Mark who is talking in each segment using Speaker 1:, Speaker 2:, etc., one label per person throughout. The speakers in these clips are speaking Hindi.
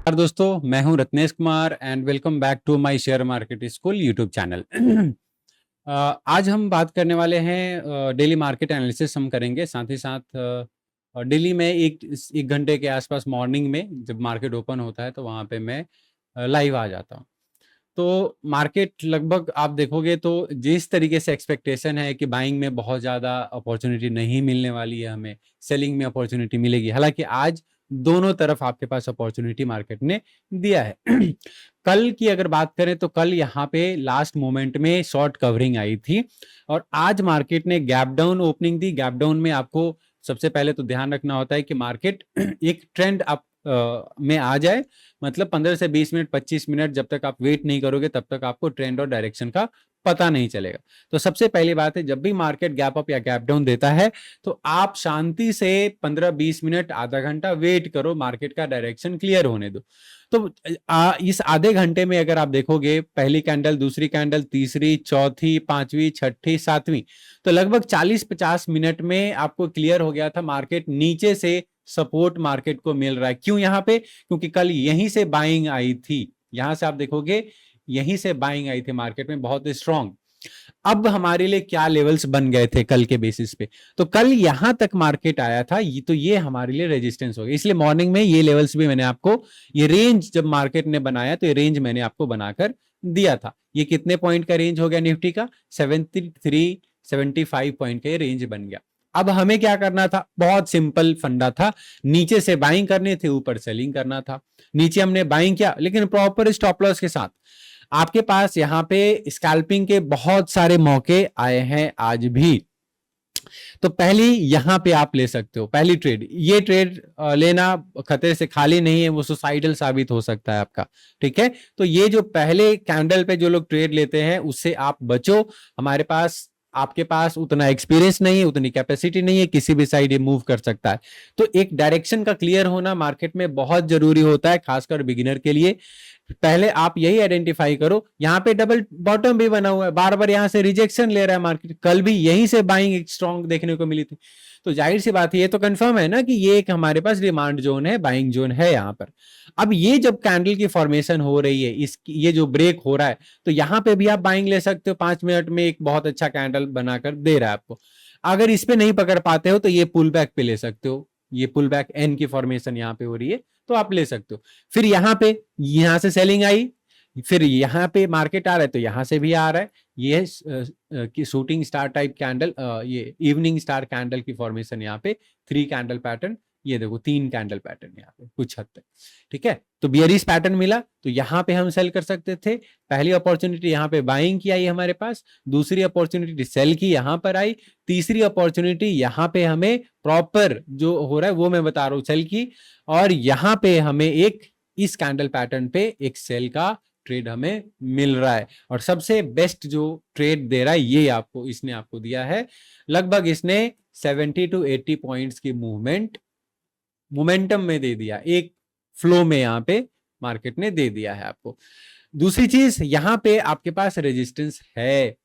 Speaker 1: नमस्कार दोस्तों, मैं हूं Ratnesh Kumar and welcome back to my share market school YouTube channel. आज हम बात करने वाले हैं डेली मार्केट एनालिसिस हम करेंगे। साथ ही साथ डेली में एक घंटे के आसपास मॉर्निंग में जब मार्केट ओपन होता है तो वहाँ पे मैं लाइव आ जाता हूँ। तो मार्केट लगभग आप देखोगे तो जिस तरीके से एक्सपेक्टेशन है कि बाइंग में बहुत ज़्यादा अपॉर्चुनिटी नहीं मिलने वाली है, हमें सेलिंग में अपॉर्चुनिटी मिलेगी। हालांकि आज दोनों तरफ आपके पास अपॉर्चुनिटी मार्केट ने दिया है। कल की अगर बात करें तो कल यहाँ पे लास्ट मोमेंट में शॉर्ट कवरिंग आई थी और आज मार्केट ने गैप डाउन ओपनिंग दी। गैप डाउन में आपको सबसे पहले तो ध्यान रखना होता है कि मार्केट एक ट्रेंड अप में आ जाए, मतलब 15 से 20 मिनट 25 मिनट जब तक आप वेट नहीं करोगे तब तक आपको ट्रेंड और डायरेक्शन का पता नहीं चलेगा। तो सबसे पहली बात है, जब भी मार्केट गैप अप या गैप डाउन देता है तो आप शांति से 15-20 मिनट आधा घंटा वेट करो, मार्केट का डायरेक्शन क्लियर होने दो। तो इस आधे घंटे में अगर आप देखोगे पहली कैंडल, दूसरी कैंडल, तीसरी, चौथी, पांचवी, छठी, सातवीं, तो लगभग 40-50 मिनट में आपको क्लियर हो गया था मार्केट नीचे से सपोर्ट मार्केट को मिल रहा है। क्यों? यहाँ पे क्योंकि कल यहीं से बाइंग आई थी। यहां से आप देखोगे यहीं से बाइंग आई थी मार्केट में बहुत स्ट्रांग। अब हमारे लिए क्या लेवल्स बन गए थे कल के बेसिस पे? तो कल यहां तक मार्केट आया था, तो ये हमारे लिए रेजिस्टेंस हो गया। इसलिए मॉर्निंग में ये लेवल्स भी मैंने आपको, ये रेंज जब मार्केट ने बनाया तो ये रेंज मैंने आपको बनाकर दिया था। ये कितने पॉइंट का रेंज हो गया निफ्टी का? 73-75 पॉइंट का ये रेंज बन गया। अब हमें क्या करना था? बहुत सिंपल फंडा था, नीचे से बाइंग करने थे, ऊपर सेलिंग करना था। नीचे हमने बाइंग किया लेकिन प्रॉपर स्टॉप लॉस के साथ। आपके पास यहाँ पे स्कैल्पिंग के बहुत सारे मौके आए हैं आज भी। तो पहली यहां पे आप ले सकते हो, पहली ट्रेड, ये ट्रेड लेना खतरे से खाली नहीं है, वो सुसाइडल साबित हो सकता है आपका। ठीक है, तो ये जो पहले कैंडल पे जो लोग ट्रेड लेते हैं उससे आप बचो। हमारे पास, आपके पास उतना एक्सपीरियंस नहीं है, उतनी कैपेसिटी नहीं है, किसी भी साइड ये मूव कर सकता है। तो एक डायरेक्शन का क्लियर होना मार्केट में बहुत जरूरी होता है, खासकर बिगिनर के लिए। पहले आप यही आइडेंटिफाई करो। यहां पे डबल बॉटम भी बना हुआ है, बार बार यहां से रिजेक्शन ले रहा है मार्केट। कल भी यहीं से बाइंग एक स्ट्रॉन्ग देखने को मिली थी। तो जाहिर सी बात है, ये तो कंफर्म है ना कि ये एक हमारे पास डिमांड जोन है, बाइंग जोन है यहां पर। अब ये जब कैंडल की फॉर्मेशन हो रही है, इस ये जो ब्रेक हो रहा है, तो यहां पे भी आप बाइंग ले सकते हो। 5 मिनट में एक बहुत अच्छा कैंडल बनाकर दे रहा है आपको। अगर इस पे नहीं पकड़ पाते हो तो ये पुल बैक पे ले सकते हो। ये पुल बैक एन की फॉर्मेशन यहां पे हो रही है तो आप ले सकते हो। फिर यहां पे, यहां से सेलिंग आई, फिर यहां पे मार्केट आ रहा है तो यहां से भी आ रहा है। ये कि शूटिंग स्टार टाइप कैंडल, ये इवनिंग स्टार कैंडल की फॉर्मेशन यहाँ पे 3 कैंडल पैटर्न, ये देखो 3 कैंडल पैटर्न यहाँ पे कुछ हद तक। ठीक है, तो बियरिश पैटर्न मिला तो यहाँ पे हम सेल कर सकते थे। पहली अपॉर्चुनिटी यहाँ पे बाइंग की आई हमारे पास, दूसरी अपॉर्चुनिटी सेल की यहाँ पर आई, तीसरी अपॉर्चुनिटी यहाँ पे हमें प्रॉपर जो हो रहा है वो मैं बता रहा हूँ सेल की, और यहाँ पे हमें एक इस कैंडल पैटर्न पे एक सेल का ट्रेड हमें मिल रहा है। और सबसे बेस्ट जो ट्रेड दे रहा है ये आपको, इसने आपको दिया है लगभग, इसने 70 to 80 पॉइंट्स की मोमेंटम में दे दिया, एक फ्लो में यहाँ पे मार्केट ने दे दिया है आपको। दूसरी चीज, यहाँ पे आपके पास रेजिस्टेंस है,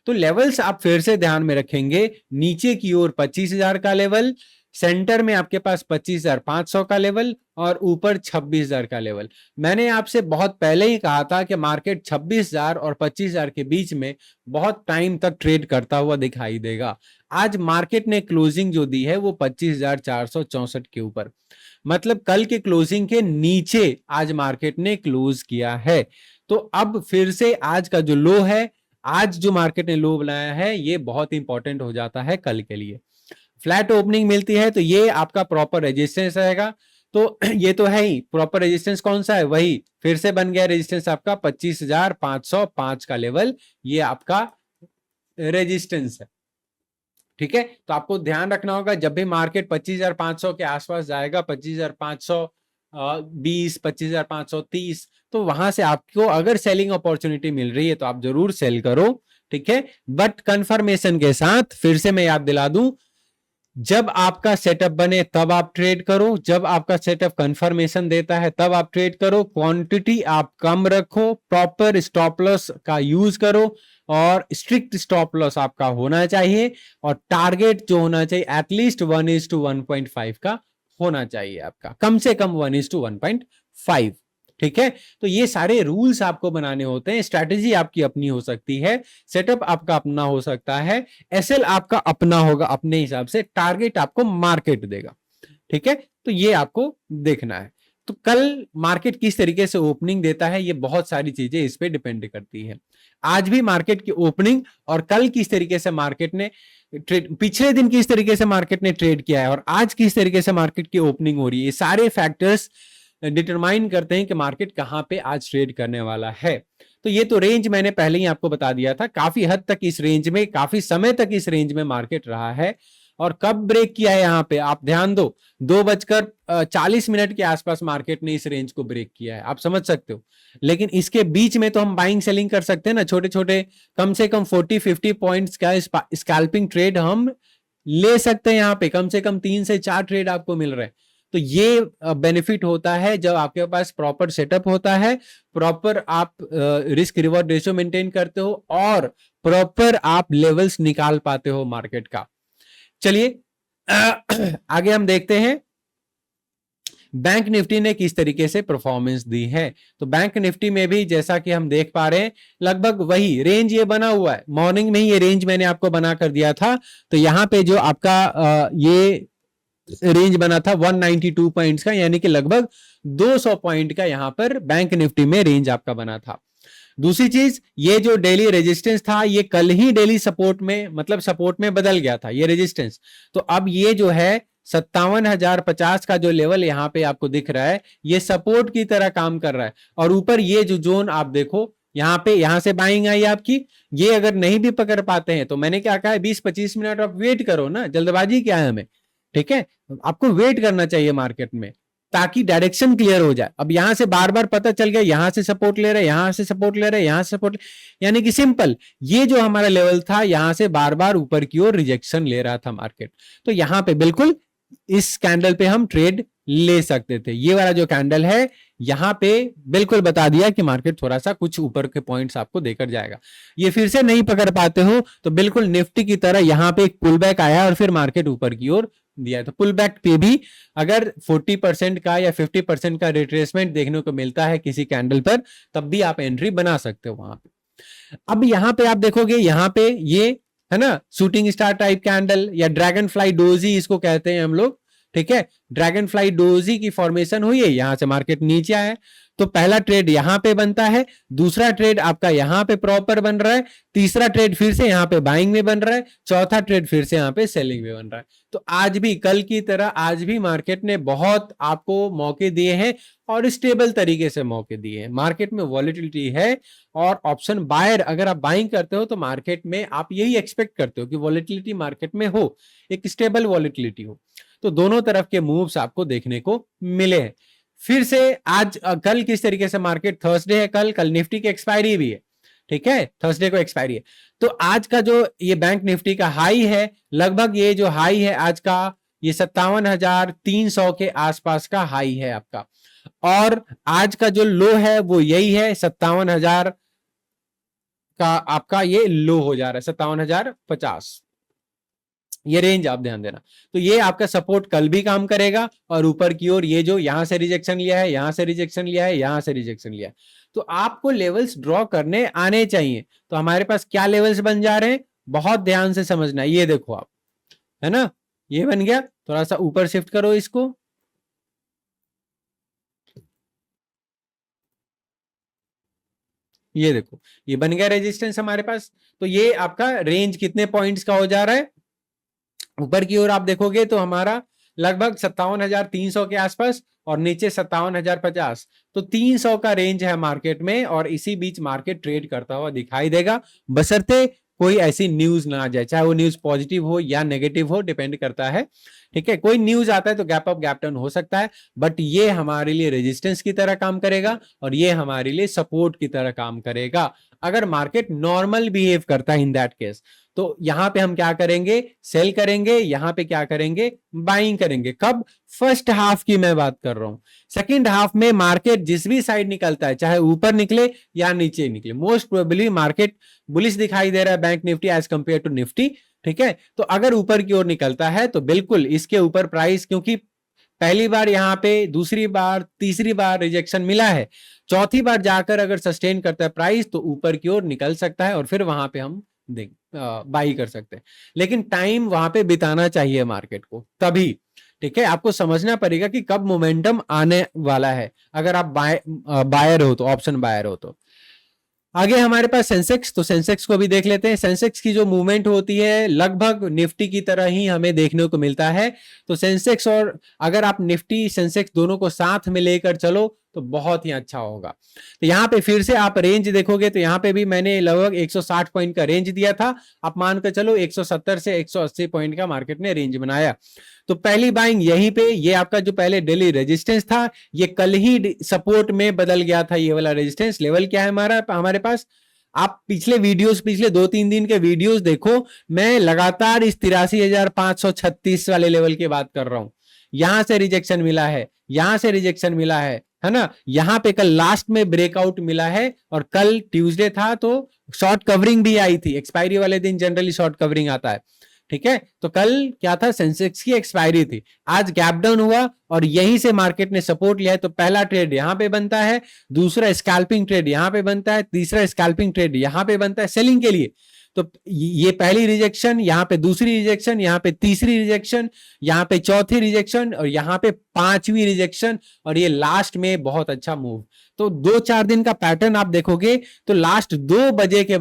Speaker 1: तो लेवल्स आप फिर से ध्यान में रखेंगे। नीचे की ओर 25,000 का लेवल, सेंटर में आपके पास 25,500 का लेवल और ऊपर 26,000 का लेवल। मैंने आपसे बहुत पहले ही कहा था कि मार्केट 26,000 और 25,000 के बीच में बहुत टाइम तक ट्रेड करता हुआ दिखाई देगा। आज मार्केट ने क्लोजिंग जो दी है वो 25,464 के ऊपर, मतलब कल के क्लोजिंग के नीचे आज मार्केट ने क्लोज किया है। तो अब फिर से आज का जो लो है, आज जो मार्केट ने लो बनाया है, ये बहुत इंपॉर्टेंट हो जाता है कल के लिए। फ्लैट ओपनिंग मिलती है तो ये आपका प्रॉपर रेजिस्टेंस रहेगा। तो ये तो है ही, प्रॉपर रेजिस्टेंस कौन सा है? वही फिर से बन गया रेजिस्टेंस आपका 25,505 का लेवल, ये आपका रेजिस्टेंस है। ठीक है, तो आपको ध्यान रखना होगा जब भी मार्केट 25,500 के आसपास जाएगा, 25,520, 25,530, तो वहां से आपको अगर सेलिंग अपॉर्चुनिटी मिल रही है तो आप जरूर सेल करो। ठीक है, बट कंफर्मेशन के साथ। फिर से मैं याद दिला दूं, जब आपका सेटअप बने तब आप ट्रेड करो, जब आपका सेटअप कंफर्मेशन देता है तब आप ट्रेड करो। क्वांटिटी आप कम रखो, प्रॉपर स्टॉप लॉस का यूज करो, और स्ट्रिक्ट स्टॉप लॉस आपका होना चाहिए, और टारगेट जो होना चाहिए एटलीस्ट 1:1.5 का होना चाहिए आपका, कम से कम 1:1.5। ठीक है, तो ये सारे रूल्स आपको बनाने होते हैं। स्ट्रैटेजी आपकी अपनी हो सकती है, सेटअप आपका अपना हो सकता है, एसएल आपका अपना होगा अपने हिसाब से, टारगेट आपको मार्केट देगा। ठीक है, तो ये आपको देखना है। तो कल मार्केट किस तरीके से ओपनिंग देता है, ये बहुत सारी चीजें इस पे डिपेंड करती है। आज भी मार्केट की ओपनिंग और कल किस तरीके से मार्केट ने ट्रेड, पिछले दिन किस तरीके से मार्केट ने ट्रेड किया है और आज किस तरीके से मार्केट की ओपनिंग हो रही है, ये सारे फैक्टर्स डिटरमाइन करते हैं कि मार्केट कहां पे आज ट्रेड करने वाला है। तो ये तो रेंज मैंने पहले ही आपको बता दिया था, काफी हद तक इस रेंज में, काफी समय तक इस रेंज में मार्केट रहा है। और कब ब्रेक किया है यहां पे आप ध्यान दो, 2:40 के आसपास मार्केट ने इस रेंज को ब्रेक किया है, आप समझ सकते हो। लेकिन इसके बीच में तो हम बाइंग सेलिंग कर सकते हैं ना, छोटे छोटे कम से कम 40-50 पॉइंट्स का स्कैल्पिंग ट्रेड हम ले सकते हैं। यहां पे कम से कम 3 से 4 ट्रेड आपको मिल रहे हैं। तो ये बेनिफिट होता है जब आपके पास प्रॉपर सेटअप होता है, प्रॉपर आप रिस्क रिवॉर्ड रेशियो मेंटेन करते हो और प्रॉपर आप लेवल्स निकाल पाते हो मार्केट का। चलिए आगे हम देखते हैं बैंक निफ्टी ने किस तरीके से परफॉर्मेंस दी है। तो बैंक निफ्टी में भी जैसा कि हम देख पा रहे हैं, लगभग वही रेंज ये बना हुआ है। मॉर्निंग में ही ये रेंज मैंने आपको बना कर दिया था। तो यहां पे जो आपका ये रेंज बना था 192 पॉइंट्स का, यानी कि लगभग 200 पॉइंट का यहां पर बैंक निफ्टी में रेंज आपका बना था। दूसरी चीज, ये जो डेली रेजिस्टेंस था, ये कल ही डेली सपोर्ट में, मतलब सपोर्ट में बदल गया था ये रेजिस्टेंस। तो अब ये जो है 57,050 का जो लेवल यहां पे आपको दिख रहा है, ये सपोर्ट की तरह काम कर रहा है। और ऊपर ये जो जोन आप देखो, यहां पे, यहां से बाइंग आई आपकी, ये अगर नहीं भी पकड़ पाते हैं तो मैंने क्या कहा है, 20-25 मिनट आप वेट करो ना, जल्दबाजी क्या है हमें। ठीक है, आपको वेट करना चाहिए मार्केट में ताकि डायरेक्शन क्लियर हो जाए। अब यहां से बार बार पता चल गया, यहां से सपोर्ट ले रहे, यहां से सपोर्ट ले रहे, यहां से सपोर्ट, यानी कि सिंपल, ये जो हमारा लेवल था यहां से बार बार ऊपर की ओर रिजेक्शन ले रहा था मार्केट। तो यहां पे बिल्कुल इस कैंडल पे हम ट्रेड ले सकते थे। ये वाला जो कैंडल है यहां पे बिल्कुल बता दिया कि मार्केट थोड़ा सा कुछ ऊपर के पॉइंट्स आपको देकर जाएगा। ये फिर से नहीं पकड़ पाते हो तो बिल्कुल निफ्टी की तरह यहां पे एक पुल बैक आया और फिर मार्केट ऊपर की ओर दिया है। तो पुल बैक पे भी अगर 40% का या 50% का रिट्रेसमेंट देखने को मिलता है किसी कैंडल पर, तब भी आप एंट्री बना सकते हो वहां पे। अब यहां पे आप देखोगे, यहां पे ये है ना शूटिंग स्टार टाइप कैंडल या ड्रैगन फ्लाई डोजी इसको कहते हैं हम लोग। ठीक है, ड्रैगन फ्लाई डोजी की फॉर्मेशन हुई है, यहां से मार्केट नीचे आया। तो पहला ट्रेड यहां पे बनता है, दूसरा ट्रेड आपका यहां पे प्रॉपर बन रहा है, तीसरा ट्रेड फिर से यहां पे बाइंग में बन रहा है, चौथा ट्रेड फिर से यहां पे सेलिंग में बन रहा है। तो आज भी, कल की तरह आज भी मार्केट ने बहुत आपको मौके दिए हैं और स्टेबल तरीके से मौके दिए हैं। मार्केट में वॉलेटिलिटी है और ऑप्शन बायर अगर आप बाइंग करते हो तो मार्केट में आप यही एक्सपेक्ट करते हो कि वॉलेटिलिटी मार्केट में हो, एक स्टेबल वॉलेटिलिटी हो। तो दोनों तरफ के मूव्स आपको देखने को मिले हैं। फिर से आज कल किस तरीके से मार्केट, थर्सडे है कल निफ्टी की एक्सपायरी भी है। ठीक है, थर्सडे को एक्सपायरी है। तो आज का जो ये बैंक निफ्टी का हाई है, लगभग ये जो हाई है आज का, ये 57,300 के आसपास का हाई है आपका। और आज का जो लो है वो यही है, 57,000 का आपका ये लो हो जा रहा है, 57,050। ये रेंज आप ध्यान देना। तो ये आपका सपोर्ट कल भी काम करेगा और ऊपर की ओर ये जो यहां से रिजेक्शन लिया है, यहां से रिजेक्शन लिया है, यहां से रिजेक्शन लिया है। तो आपको लेवल्स ड्रॉ करने आने चाहिए। तो हमारे पास क्या लेवल्स बन जा रहे हैं, बहुत ध्यान से समझना। ये देखो आप, है ना, ये बन गया, थोड़ा सा ऊपर शिफ्ट करो इसको, ये देखो ये बन गया रेजिस्टेंस हमारे पास। तो ये आपका रेंज कितने पॉइंट्स का हो जा रहा है, ऊपर की ओर आप देखोगे तो हमारा लगभग 57,300 के आसपास और नीचे 57,050। तो 300 का रेंज है मार्केट में और इसी बीच मार्केट ट्रेड करता हुआ दिखाई देगा, बशर्ते कोई ऐसी न्यूज ना आ जाए, चाहे वो न्यूज पॉजिटिव हो या नेगेटिव हो, डिपेंड करता है। ठीक है, कोई न्यूज आता है तो गैप अप गैप डाउन हो सकता है, बट ये हमारे लिए रेजिस्टेंस की तरह काम करेगा और ये हमारे लिए सपोर्ट की तरह काम करेगा अगर मार्केट नॉर्मल बिहेव करता है। इन दैट केस तो यहां पे हम क्या करेंगे, सेल करेंगे, यहां पे क्या करेंगे, बाइंग करेंगे। कब, फर्स्ट हाफ की मैं बात कर रहा हूं। सेकंड हाफ में मार्केट जिस भी साइड निकलता है, चाहे ऊपर निकले या नीचे निकले, मोस्ट प्रोबेबली मार्केट बुलिश दिखाई दे रहा है bank Nifty as compared to Nifty. ठीक है, तो अगर ऊपर की ओर निकलता है तो बिल्कुल इसके ऊपर प्राइस, क्योंकि पहली बार यहाँ पे, दूसरी बार, तीसरी बार रिजेक्शन मिला है, चौथी बार जाकर अगर सस्टेन करता है प्राइस तो ऊपर की ओर निकल सकता है और फिर वहां पे हम बाई कर सकते हैं। लेकिन टाइम वहां पे बिताना चाहिए मार्केट को, तभी। ठीक है, आपको समझना पड़ेगा कि कब मोमेंटम आने वाला है, अगर आप बायर हो तो, ऑप्शन बायर हो तो। आगे हमारे पास सेंसेक्स, तो सेंसेक्स को भी देख लेते हैं। सेंसेक्स की जो मूवमेंट होती है लगभग निफ्टी की तरह ही हमें देखने को मिलता है। तो सेंसेक्स, और अगर आप निफ्टी सेंसेक्स दोनों को साथ में लेकर चलो तो बहुत ही अच्छा होगा। तो यहाँ पे फिर से आप रेंज देखोगे तो यहाँ पे भी मैंने लगभग 160 पॉइंट का रेंज दिया था। आप मानकर चलो 170 से 180 पॉइंट का मार्केट ने रेंज बनाया। तो पहली बाइंग यहीं पे, ये आपका जो पहले डेली रेजिस्टेंस था, ये कल ही सपोर्ट में बदल गया था। ये वाला रेजिस्टेंस लेवल क्या है हमारे पास, आप पिछले वीडियोस, पिछले 2-3 दिन के वीडियोस देखो, मैं लगातार इस 83,536 वाले लेवल की बात कर रहा हूं। यहां से रिजेक्शन मिला है, यहां से रिजेक्शन मिला है ना। यहां पे कल लास्ट में ब्रेकआउट मिला है, और कल ट्यूसडे था तो शॉर्ट कवरिंग भी आई थी। एक्सपायरी वाले दिन जनरली शॉर्ट कवरिंग आता है। ठीक है, तो कल क्या था, सेंसेक्स की एक्सपायरी थी, आज गैप डाउन हुआ और यहीं से मार्केट ने सपोर्ट लिया है। तो पहला ट्रेड यहां पे बनता है, दूसरा स्कैल्पिंग ट्रेड यहां पे बनता है, तीसरा स्कैल्पिंग ट्रेड यहां पे बनता है सेलिंग के लिए। तो ये पहली रिजेक्शन, यहां पे दूसरी रिजेक्शन, यहां पे तीसरी रिजेक्शन, यहां पे चौथी रिजेक्शन, और यहां पे पांचवी रिजेक्शन, और ये लास्ट में बहुत अच्छा मूव। तो 2-4 दिन का पैटर्न आप देखोगे तो लास्ट 2 बजे के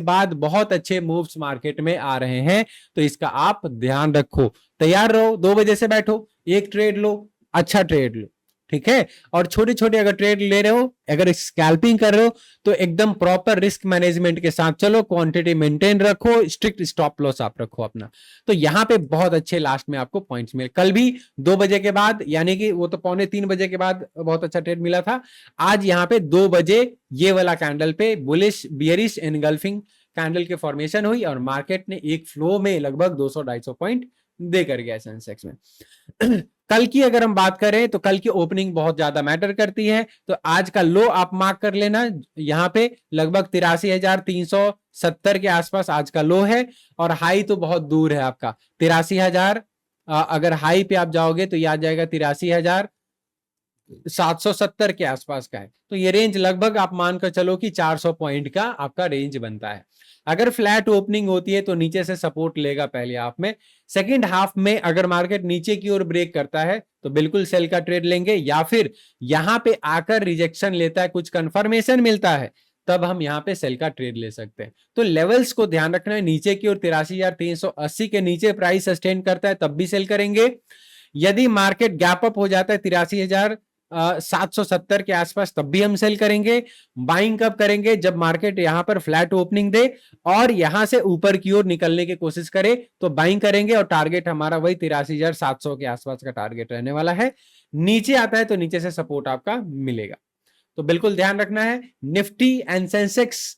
Speaker 1: बाद बहुत अच्छे मूव्स मार्केट में आ रहे हैं। तो इसका आप ध्यान रखो, तैयार रहो, 2 बजे से बैठो, एक ट्रेड लो, अच्छा ट्रेड लो। ठीक है, और छोटे छोटे अगर ट्रेड ले रहे हो, अगर स्कैल्पिंग कर रहे हो तो एकदम प्रॉपर रिस्क मैनेजमेंट के साथ चलो, क्वांटिटी मेंटेन रखो, स्ट्रिक्ट स्टॉप लॉस आप रखो अपना। तो यहां पे बहुत अच्छे लास्ट में आपको पॉइंट्स मिले। कल भी 2 बजे के बाद, यानी कि वो तो 2:45 बजे के बाद बहुत अच्छा ट्रेड मिला था। आज यहाँ पे 2 बजे ये वाला कैंडल पे बुलिश बियरिश एनगल्फिंग कैंडल के फॉर्मेशन हुई, और मार्केट ने एक फ्लो में लगभग 200-250 पॉइंट देकर गया सेंसेक्स में। कल की अगर हम बात करें तो कल की ओपनिंग बहुत ज्यादा मैटर करती है। तो आज का लो आप मार्क कर लेना, यहां पे लगभग 83,370 के आसपास आज का लो है, और हाई तो बहुत दूर है आपका 83,000। अगर हाई पे आप जाओगे तो यह आ जाएगा 83,770 के आसपास का है। तो ये रेंज लगभग आप मानकर चलो कि 400 पॉइंट का आपका रेंज बनता है। अगर फ्लैट ओपनिंग होती है तो नीचे से सपोर्ट लेगा पहले हाफ में। सेकंड हाफ में अगर मार्केट नीचे की ओर ब्रेक करता है तो बिल्कुल सेल का ट्रेड लेंगे, या फिर यहां पे आकर रिजेक्शन लेता है, कुछ कंफर्मेशन मिलता है, तब हम यहां पे सेल का ट्रेड ले सकते हैं। तो लेवल्स को ध्यान रखना है, नीचे की ओर 83,380 के नीचे प्राइस सस्टेन करता है तब भी सेल करेंगे। यदि मार्केट गैप अप हो जाता है 83,770 के आसपास तब भी हम सेल करेंगे। बाइंग कब करेंगे, जब मार्केट यहां पर फ्लैट ओपनिंग दे और यहां से ऊपर की ओर निकलने की कोशिश करे तो बाइंग करेंगे, और टारगेट हमारा वही 83,700 के आसपास का टारगेट रहने वाला है। नीचे आता है तो नीचे से सपोर्ट आपका मिलेगा। तो बिल्कुल ध्यान रखना है, निफ्टी एंड सेंसेक्स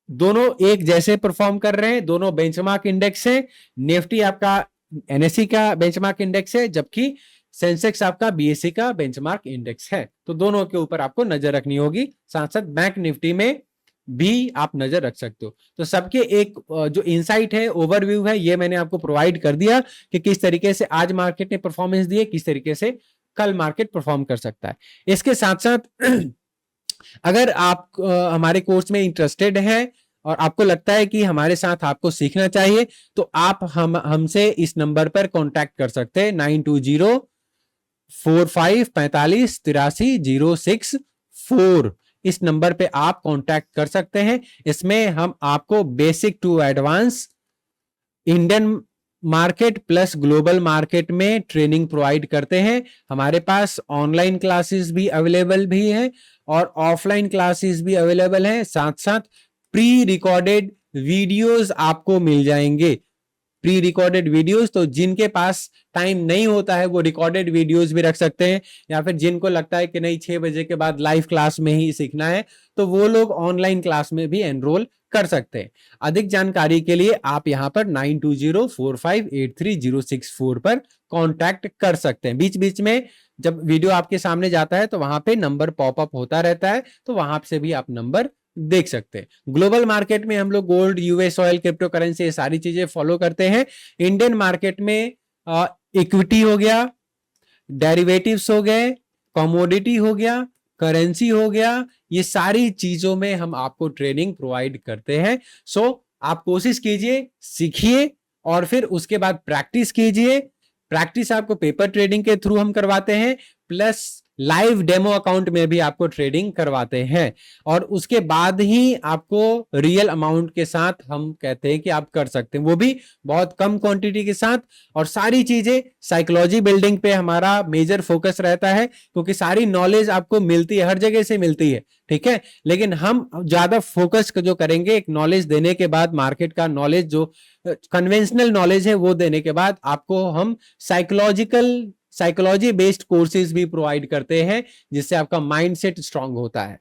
Speaker 1: दोनों एक जैसे परफॉर्म कर रहे हैं, दोनों बेंचमार्क इंडेक्स है। निफ्टी आपका एनएससी का बेंचमार्क इंडेक्स है, जबकि सेंसेक्स आपका बीएससी का बेंचमार्क इंडेक्स है। तो दोनों के ऊपर आपको नजर रखनी होगी, साथ साथ बैंक निफ्टी में भी आप नजर रख सकते हो। तो सबके एक जो इंसाइट है, ओवरव्यू है, ये मैंने आपको प्रोवाइड कर दिया कि किस तरीके से आज मार्केट ने परफॉर्मेंस दी है, किस तरीके से कल मार्केट परफॉर्म कर सकता है। इसके साथ साथ अगर आप हमारे कोर्स में इंटरेस्टेड है और आपको लगता है कि हमारे साथ आपको सीखना चाहिए, तो आप हमसे इस नंबर पर कांटेक्ट कर सकते हैं 9204545063 इस नंबर पे आप कांटेक्ट कर सकते हैं। इसमें हम आपको basic to advance Indian market plus global market में ट्रेनिंग प्रोवाइड करते हैं। हमारे पास ऑनलाइन क्लासेस भी अवेलेबल भी है और ऑफलाइन क्लासेस भी अवेलेबल है। साथ साथ प्री रिकॉर्डेड वीडियोस आपको मिल जाएंगे, प्री रिकॉर्डेड वीडियोस। तो जिनके पास टाइम नहीं होता है वो रिकॉर्डेड वीडियोस भी रख सकते हैं, या फिर जिनको लगता है कि नहीं 6 बजे के बाद लाइव क्लास में ही सीखना है तो वो लोग ऑनलाइन क्लास में भी एनरोल कर सकते हैं। अधिक जानकारी के लिए आप यहां पर 9204583064 पर कांटेक्ट कर सकते हैं। बीच बीच में जब वीडियो आपके सामने जाता है तो वहां पे नंबर पॉपअप होता रहता है, तो वहां से भी आप नंबर देख सकते हैं। ग्लोबल मार्केट में हम लोग gold, US oil, crypto currency, ये सारी चीजें फॉलो करते हैं। इंडियन मार्केट में इक्विटी हो गया, डेरिवेटिव्स हो गए, कमोडिटी हो गया, करेंसी हो गया, ये सारी चीजों में हम आपको ट्रेनिंग प्रोवाइड करते हैं। सो आप कोशिश कीजिए, सीखिए और फिर उसके बाद प्रैक्टिस कीजिए। प्रैक्टिस आपको पेपर ट्रेडिंग के थ्रू हम करवाते हैं, प्लस लाइव डेमो अकाउंट में भी आपको ट्रेडिंग करवाते हैं, और उसके बाद ही आपको रियल अमाउंट के साथ हम कहते हैं कि आप कर सकते हैं, वो भी बहुत कम क्वांटिटी के साथ। और सारी चीजें साइकोलॉजी बिल्डिंग पे हमारा मेजर फोकस रहता है, क्योंकि सारी नॉलेज आपको मिलती है, हर जगह से मिलती है, ठीक है। लेकिन हम ज्यादा फोकस जो करेंगे एक नॉलेज देने के बाद, मार्केट का नॉलेज जो कन्वेंशनल नॉलेज है वो देने के बाद, आपको हम साइकोलॉजी बेस्ड कोर्सेज भी प्रोवाइड करते हैं, जिससे आपका माइंडसेट स्ट्रांग होता है।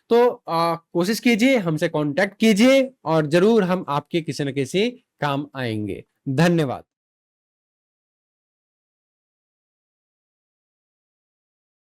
Speaker 1: तो कोशिश कीजिए, हमसे कांटेक्ट कीजिए और जरूर हम आपके किसी न किसी काम आएंगे। धन्यवाद।